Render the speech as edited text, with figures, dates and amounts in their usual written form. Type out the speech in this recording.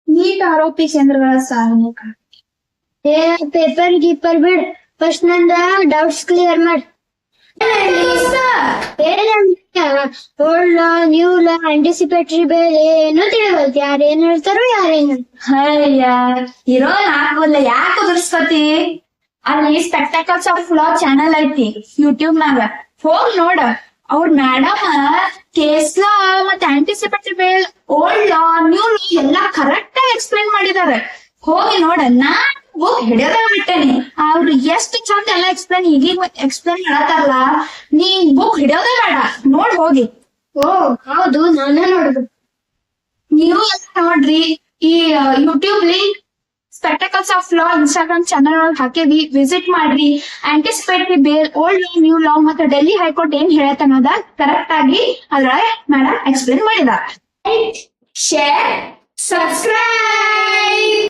Neat ಆರೋಪಿ ಕೇಂದ್ರಗಳ ಸಾಧನೆ. ಏ ಪೇಪರ್ ಗೀಪರ್ ಬಿಡ್, ಫಸ್ಟ್ ನಂದ ಡೌಟ್ಸ್ ಕ್ಲಿಯರ್ ಮಾಡ್. ಓಲ್ಡ್ ಲಾ, ನ್ಯೂ ಲಾ, ಆಂಟಿಸಿಪೇಟರಿ ಬೇಲ್ ಏನು ತಿಳಿವಲ್ತಿ. ಯಾರೇನ್ ಹೇಳ್ತಾರೋ ಯಾರೇನ್ ಅಯ್ಯ ಇರೋ ನಾಲ್ಕಲ್ಲ ಯಾಕೆ ಉದುರ್ಸ್ಕತಿ. ಅಲ್ಲಿ ಸ್ಪೆಕ್ಟಕಲ್ಸ್ ಆಫ್ ಲಾ ಚಾನಲ್ ಐತಿ ಯೂಟ್ಯೂಬ್ ನಾಗ, ಹೋಗ್ ನೋಡ. ಅವ್ರ ಮೇಡಮ್ ಕೇಸ್ ಲಾ ಮತ್ತೆ ಆಂಟಿಸಿಪೇಟರಿ ಬೇಲ್, ಓಲ್ಡ್ ಲಾ, ನ್ಯೂ ಲಾ ಎಲ್ಲಾ ಕರೆಕ್ಟ್ ಆಗಿ ಎಕ್ಸ್ಪ್ಲೈನ್ ಮಾಡಿದಾರೆ. ಹೋಗಿ ನೋಡ. ನಾ ಬುಕ್ ಹಿಡಿಯೋದೇ ಬಿಟ್ಟೇನಿ. ಅವ್ರು ಎಷ್ಟು ಚಂದ ಎಲ್ಲ ಈಗೀಗ ಎಕ್ಸ್ಪ್ಲೈನ್ ಮಾಡತಾರಲ್ಲ, ನೀ ಬುಕ್ ಹಿಡಿಯೋದೇ ಬೇಡ, ನೋಡ್ ಹೋಗಿ. ಓ ಹೌದು, ನಾನೇ ನೋಡುದು. ನೀವು ಎಲ್ಲ ನೋಡ್ರಿ. ಈ YouTube link spectacles of law Instagram channel ಒಳಗೆ ಹಾಕೇವಿ, ವಿಸಿಟ್ ಮಾಡ್ರಿ. ಆಂಟಿಸಿಪೇಟರಿ ಬೇಲ್, ಓಲ್ಡ್ ಲಾ, ನ್ಯೂ ಲಾ ಮತ್ತೆ ಡೆಲ್ಲಿ ಹೈಕೋರ್ಟ್ ಏನ್ ಹೇಳತ್ತ ಅನ್ನೋದ ಕರೆಕ್ಟ್ ಆಗಿ ಅದ್ರೊಳಗೆ ಮೇಡಮ್ ಎಕ್ಸ್ಪ್ಲೈನ್ ಮಾಡಿದ. Share, subscribe.